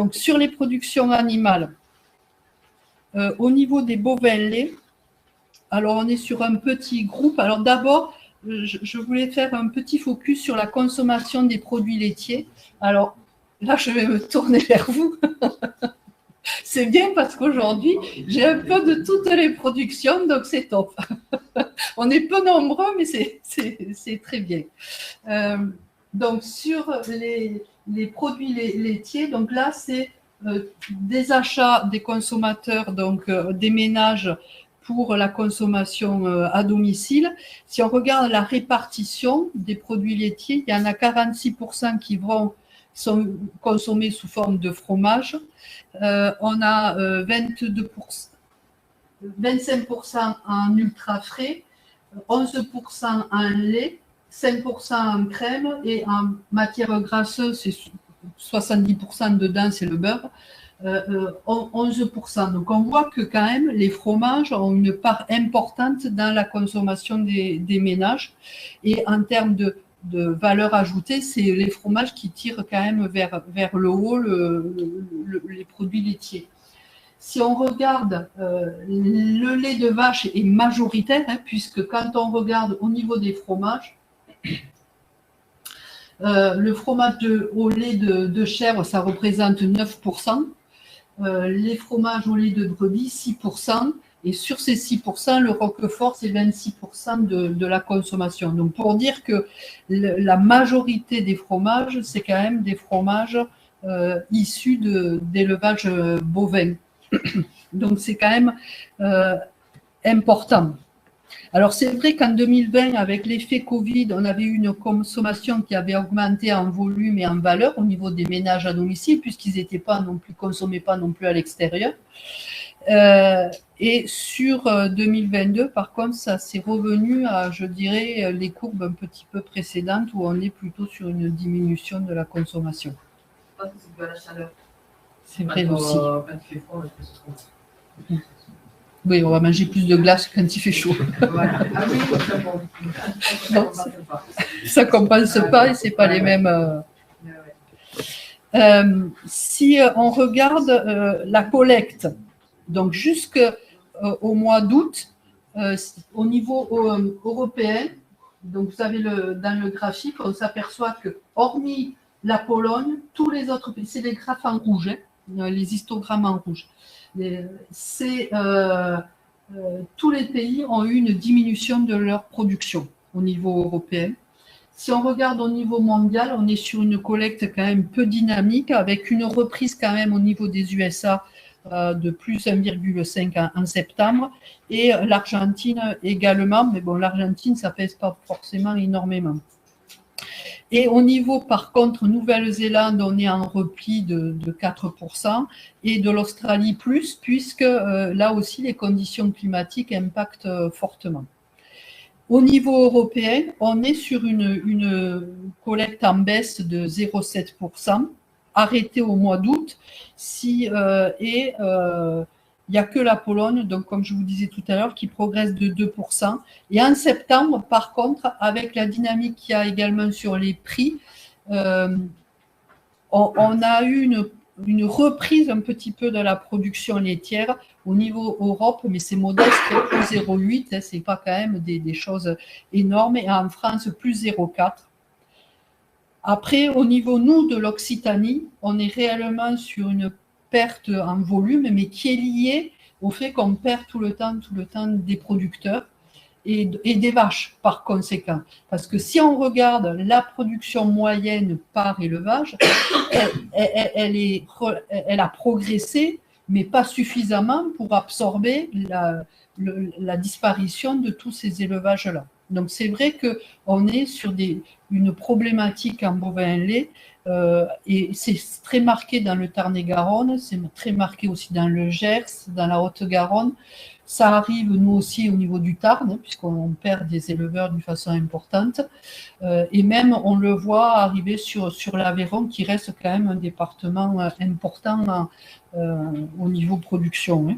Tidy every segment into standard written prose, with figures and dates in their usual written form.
Donc, sur les productions animales, au niveau des bovins laits, alors on est sur un petit groupe. Alors d'abord, je voulais faire un petit focus sur la consommation des produits laitiers. Alors là, je vais me tourner vers vous. C'est bien parce qu'aujourd'hui, j'ai un peu de toutes les productions, donc c'est top. On est peu nombreux, mais c'est très bien. Donc, sur les produits laitiers, donc là, c'est des achats des consommateurs, donc des ménages pour la consommation à domicile. Si on regarde la répartition des produits laitiers, il y en a 46% qui sont consommés sous forme de fromage. On a 25% en ultra frais, 11% en lait, 5% en crème et en matière grasseuse, c'est 70% dedans, c'est le beurre, 11%. Donc on voit que quand même les fromages ont une part importante dans la consommation des ménages. Et en termes de valeur ajoutée, c'est les fromages qui tirent quand même vers le haut les produits laitiers. Si on regarde, le lait de vache est majoritaire, puisque quand on regarde au niveau des fromages, le fromage au lait de chèvre, ça représente 9%, les fromages au lait de brebis, 6%, et sur ces 6%, le roquefort, c'est 26% de la consommation. Donc, pour dire que la majorité des fromages, c'est quand même des fromages issus d'élevage bovin. Donc, c'est quand même important. Alors, c'est vrai qu'en 2020, avec l'effet Covid, on avait eu une consommation qui avait augmenté en volume et en valeur au niveau des ménages à domicile, puisqu'ils n'étaient pas non plus, consommaient pas non plus à l'extérieur. Et sur 2022, par contre, ça s'est revenu à, je dirais, les courbes un petit peu précédentes, où on est plutôt sur une diminution de la consommation. C'est dû à la chaleur. C'est vrai aussi. Quand il fait froid, c'est trop. Oui, on va manger plus de glace quand il fait chaud. Voilà. Ah oui, Non, ça ne compense pas et ce n'est pas les mêmes. Si on regarde la collecte, donc jusqu'au mois d'août, au niveau européen, donc vous avez dans le graphique, on s'aperçoit que hormis la Pologne, tous les autres pays, c'est les graphes en rouge, les histogrammes en rouge. Tous les pays ont eu une diminution de leur production au niveau européen. Si on regarde au niveau mondial, on est sur une collecte quand même peu dynamique, avec une reprise quand même au niveau des USA de plus 1,5 en septembre, et l'Argentine également, mais bon, l'Argentine, ça ne pèse pas forcément énormément. Et au niveau, par contre, Nouvelle-Zélande, on est en repli de 4%, et de l'Australie plus, puisque là aussi, les conditions climatiques impactent fortement. Au niveau européen, on est sur une collecte en baisse de 0,7%, arrêtée au mois d'août, et il n'y a que la Pologne, donc comme je vous disais tout à l'heure, qui progresse de 2%. Et en septembre, par contre, avec la dynamique qu'il y a également sur les prix, on a eu une reprise un petit peu de la production laitière au niveau Europe, mais c'est modeste, plus 0,8, c'est pas quand même des choses énormes, et en France, plus 0,4. Après, au niveau, nous, de l'Occitanie, on est réellement sur une perte en volume, mais qui est liée au fait qu'on perd tout le temps des producteurs et des vaches, par conséquent. Parce que si on regarde la production moyenne par élevage, elle a progressé, mais pas suffisamment pour absorber la disparition de tous ces élevages-là. Donc c'est vrai qu'on est sur une problématique en bovin lait, et c'est très marqué dans le Tarn-et-Garonne, c'est très marqué aussi dans le Gers, dans la Haute-Garonne. Ça arrive nous aussi au niveau du Tarn, puisqu'on perd des éleveurs d'une façon importante, et même on le voit arriver sur l'Aveyron, qui reste quand même un département important au niveau production.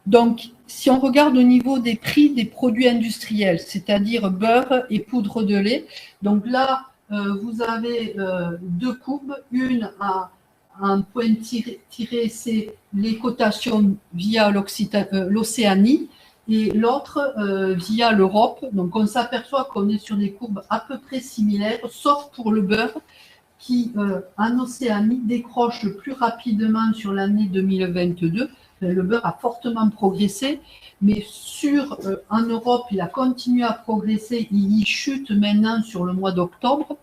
Donc, si on regarde au niveau des prix des produits industriels, c'est-à-dire beurre et poudre de lait, donc là, vous avez deux courbes, une à un point tiré, c'est les cotations via l'Océanie, et l'autre via l'Europe. Donc on s'aperçoit qu'on est sur des courbes à peu près similaires, sauf pour le beurre, qui en Océanie décroche le plus rapidement sur l'année 2022. Le beurre a fortement progressé, mais en Europe, il a continué à progresser, il y chute maintenant sur le mois d'octobre.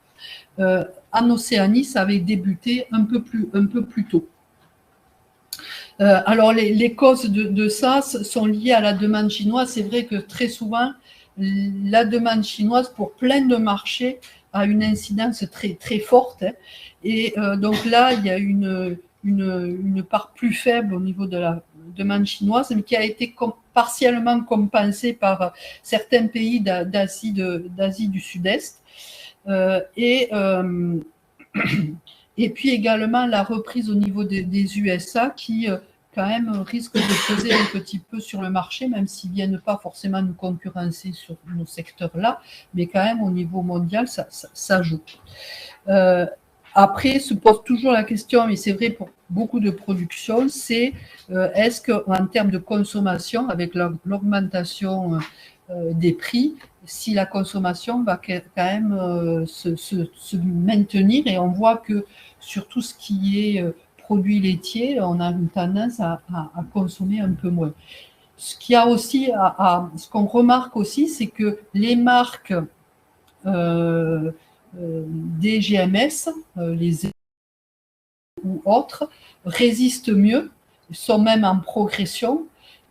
En Océanie, ça avait débuté un peu plus tôt. Alors, les causes de ça sont liées à la demande chinoise. C'est vrai que très souvent, la demande chinoise pour plein de marchés a une incidence très, très forte. Et donc là, il y a une part plus faible au niveau de la demande chinoise, mais qui a été partiellement compensée par certains pays d'Asie du Sud-Est. Et puis également la reprise au niveau des USA qui quand même risque de peser un petit peu sur le marché, même s'ils ne viennent pas forcément nous concurrencer sur nos secteurs-là, mais quand même au niveau mondial, ça joue. Après, se pose toujours la question, et c'est vrai pour beaucoup de productions, c'est est-ce qu'en termes de consommation, avec l'augmentation des prix, si la consommation va quand même se maintenir, et on voit que sur tout ce qui est produits laitiers, on a une tendance à consommer un peu moins. Ce qu'il y a aussi, ce qu'on remarque aussi, c'est que les marques des GMS, les ou autres, résistent mieux, sont même en progression,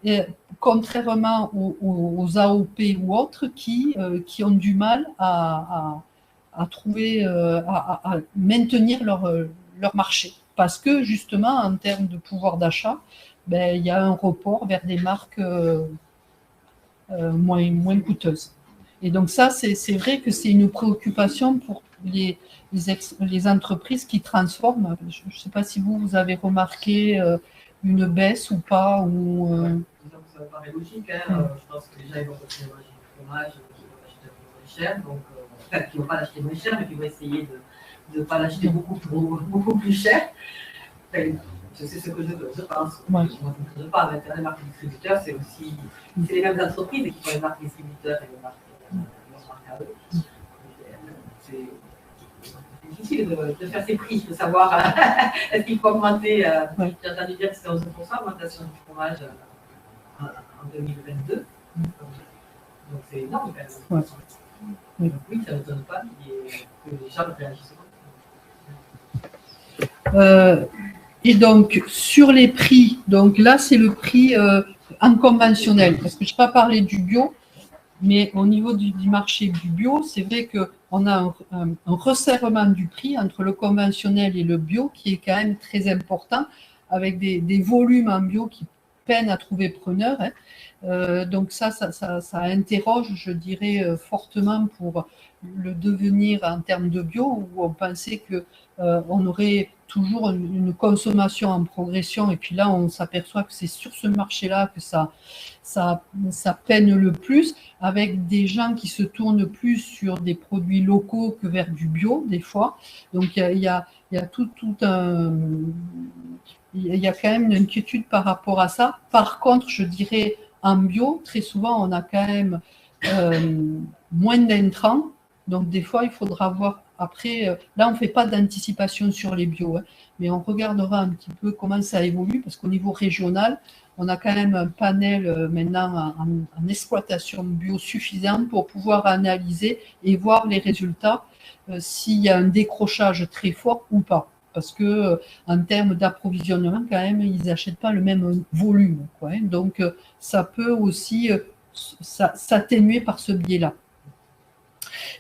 et contrairement aux AOP ou autres qui ont du mal à trouver, à maintenir leur marché. Parce que justement, en termes de pouvoir d'achat, ben, il y a un report vers des marques moins coûteuses. Et donc ça, c'est vrai que c'est une préoccupation pour les entreprises qui transforment. Je ne sais pas si vous avez remarqué une baisse ou pas. Ça me paraît logique. Hein. Je pense que déjà, ils vont continuer à manger du fromage, qui vont l'acheter un peu moins cher. Donc, qui ne vont pas l'acheter moins cher, mais qui vont essayer de ne pas l'acheter beaucoup plus cher. Enfin, c'est ce que je pense. Ouais. Moi, je ne pas. Maintenant, les marques distributeurs, c'est les mêmes entreprises qui font les marques distributeurs et les marques à eux. C'est difficile de faire ses prix, de savoir est-ce qu'il faut augmenter. Ouais. J'ai entendu dire que c'était 11% l'augmentation du fromage en 2022. Donc c'est énorme quand même. Ouais. Donc oui, ça ne m'étonne pas que les gens réagissent comme ça. Et donc, sur les prix, donc là, c'est le prix en conventionnel, parce que je n'ai pas parlé du bio, mais au niveau du marché du bio, c'est vrai qu'on a un resserrement du prix entre le conventionnel et le bio qui est quand même très important, avec des volumes en bio qui peinent à trouver preneur. Hein. Donc ça interroge, je dirais, fortement pour le devenir en termes de bio, où on pensait qu'on aurait toujours une consommation en progression, et puis là on s'aperçoit que c'est sur ce marché-là que ça peine le plus, avec des gens qui se tournent plus sur des produits locaux que vers du bio des fois. Donc il y a quand même une inquiétude par rapport à ça. Par contre, je dirais en bio, très souvent on a quand même moins d'intrants. Donc, des fois, il faudra voir après. Là, on ne fait pas d'anticipation sur les bio, hein, mais on regardera un petit peu comment ça évolue, parce qu'au niveau régional, on a quand même un panel maintenant en exploitation bio suffisant pour pouvoir analyser et voir les résultats, s'il y a un décrochage très fort ou pas. Parce que en termes d'approvisionnement, quand même, ils n'achètent pas le même volume, quoi, hein. Donc, ça peut aussi s'atténuer par ce biais-là.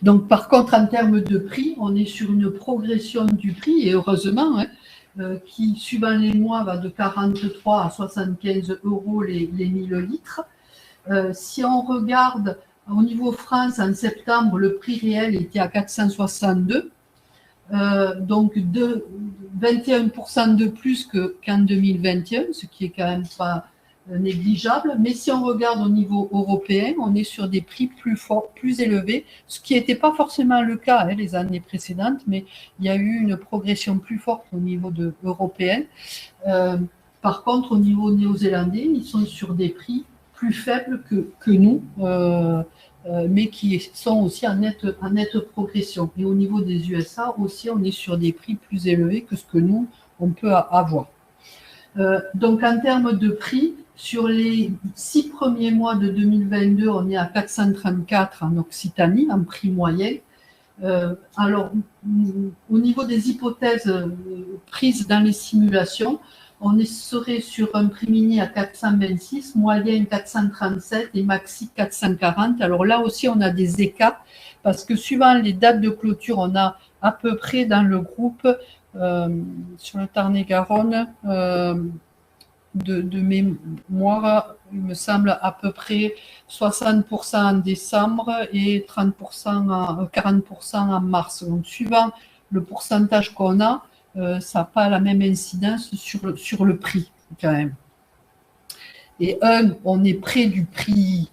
Donc, par contre, en termes de prix, on est sur une progression du prix, et heureusement, hein, qui, suivant les mois, va de 43 à 75 € les 1000 litres. Si on regarde au niveau France, en septembre, le prix réel était à 462, donc 21% de plus qu'en 2021, ce qui est quand même pas négligeable. Mais si on regarde au niveau européen, on est sur des prix plus forts, plus élevés, ce qui n'était pas forcément le cas les années précédentes, mais il y a eu une progression plus forte au niveau européen. Par contre, au niveau néo-zélandais, ils sont sur des prix plus faibles que nous, mais qui sont aussi en nette progression. Et au niveau des USA aussi, on est sur des prix plus élevés que ce que nous, on peut avoir. Donc, en termes de prix, sur les 6 premiers mois de 2022, on est à 434 en Occitanie, en prix moyen. Alors, au niveau des hypothèses prises dans les simulations, on serait sur un prix mini à 426, moyen 437 et maxi 440. Alors là aussi, on a des écarts parce que suivant les dates de clôture, on a à peu près dans le groupe, sur le Tarn-et-Garonne, de mémoire, il me semble à peu près 60% en décembre et 40% en mars. Donc, suivant le pourcentage qu'on a, ça n'a pas la même incidence sur le prix, quand même. Et on est près du prix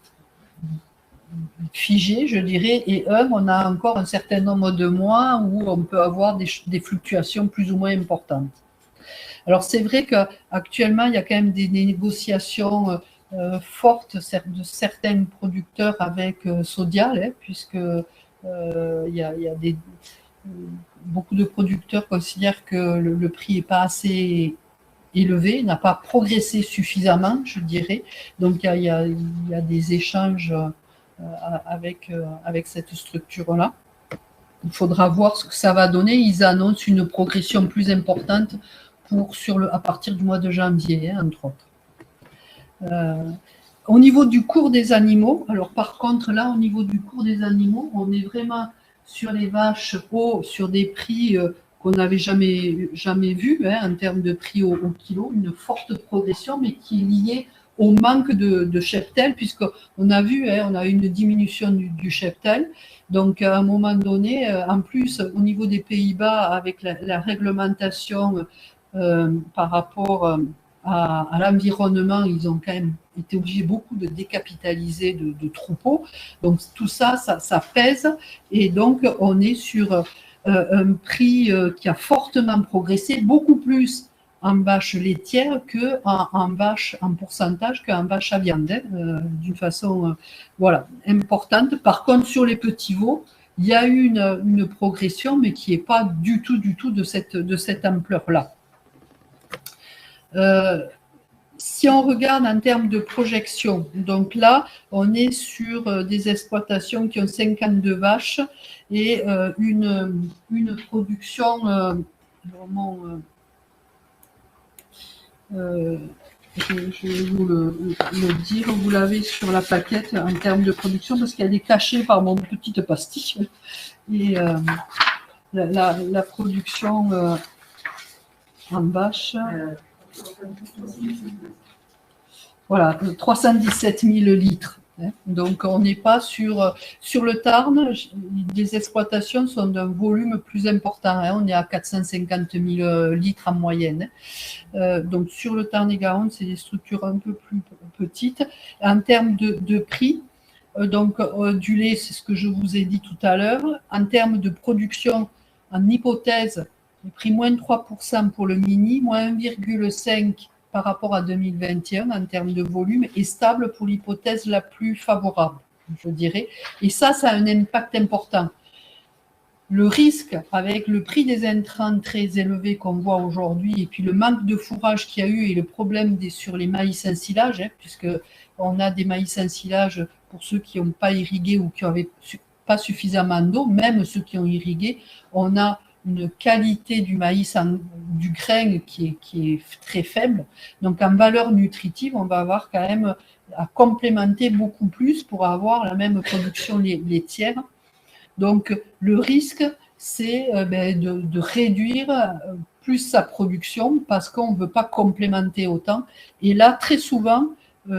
figé, je dirais, et on a encore un certain nombre de mois où on peut avoir des fluctuations plus ou moins importantes. Alors, c'est vrai qu'actuellement, il y a quand même des négociations fortes de certains producteurs avec Sodial, puisque il y a beaucoup de producteurs considèrent que le prix n'est pas assez élevé, n'a pas progressé suffisamment, je dirais. Donc, il y a des échanges avec cette structure-là. Il faudra voir ce que ça va donner. Ils annoncent une progression plus importante à partir du mois de janvier, entre autres. Au niveau du cours des animaux, alors par contre, là, au niveau du cours des animaux, on est vraiment sur les vaches sur des prix qu'on n'avait jamais vus en termes de prix au kilo, une forte progression, mais qui est liée au manque de cheptel, puisqu'on a vu, on a une diminution du cheptel. Donc, à un moment donné, en plus, au niveau des Pays-Bas, avec la réglementation par rapport à l'environnement, ils ont quand même été obligés beaucoup de décapitaliser de troupeaux. Donc, tout ça pèse. Et donc, on est sur un prix qui a fortement progressé, beaucoup plus en vache laitière qu'en vache en pourcentage qu'en vache à viande, d'une façon importante. Par contre, sur les petits veaux, il y a eu une progression, mais qui n'est pas du tout de cette ampleur-là. Si on regarde en termes de projection, donc là, on est sur des exploitations qui ont 52 vaches et une production vraiment... je vais vous le dire, vous l'avez sur la plaquette en termes de production parce qu'elle est cachée par mon petite pastille. Et la production en vache, voilà, 317 000 litres. Donc, on n'est pas sur le Tarn, les exploitations sont d'un volume plus important. On est à 450 000 litres en moyenne. Donc, sur le Tarn-et-Garonne, c'est des structures un peu plus petites. En termes de prix, du lait, c'est ce que je vous ai dit tout à l'heure. En termes de production, en hypothèse, le prix moins 3% pour le mini, moins 1,5% par rapport à 2021 en termes de volume est stable pour l'hypothèse la plus favorable, je dirais. Et ça a un impact important. Le risque avec le prix des intrants très élevé qu'on voit aujourd'hui et puis le manque de fourrage qu'il y a eu et le problème sur les maïs ensilage, puisqu'on a des maïs ensilage pour ceux qui n'ont pas irrigué ou qui n'avaient pas suffisamment d'eau, même ceux qui ont irrigué, on a une qualité du maïs, du grain qui est très faible. Donc, en valeur nutritive, on va avoir quand même à complémenter beaucoup plus pour avoir la même production laitière. Donc, le risque, c'est de réduire plus sa production parce qu'on ne veut pas complémenter autant. Et là, très souvent,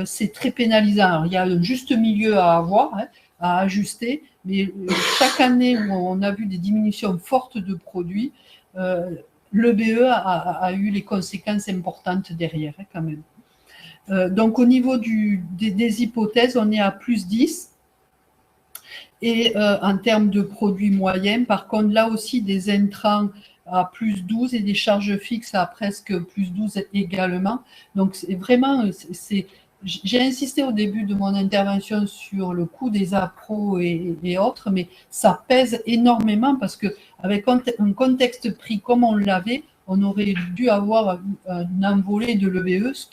c'est très pénalisant. Alors, il y a un juste milieu à avoir, à ajuster, mais chaque année où on a vu des diminutions fortes de produits, le BE a eu les conséquences importantes derrière, quand même. Donc, au niveau des hypothèses, on est à plus 10. Et en termes de produits moyens, par contre, là aussi, des intrants à plus 12 et des charges fixes à presque plus 12 également. Donc, c'est vraiment, j'ai insisté au début de mon intervention sur le coût des appros et autres, mais ça pèse énormément parce qu'avec un contexte prix comme on l'avait, on aurait dû avoir une envolée de l'EVE, ce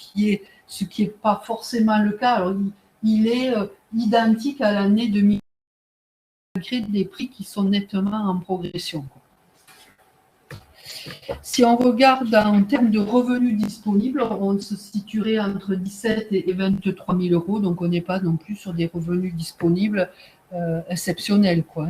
qui est pas forcément le cas. Alors, il est identique à l'année 2000, malgré des prix qui sont nettement en progression. Si on regarde en termes de revenus disponibles, on se situerait entre 17 et 23 000 euros, donc on n'est pas non plus sur des revenus disponibles exceptionnels, quoi.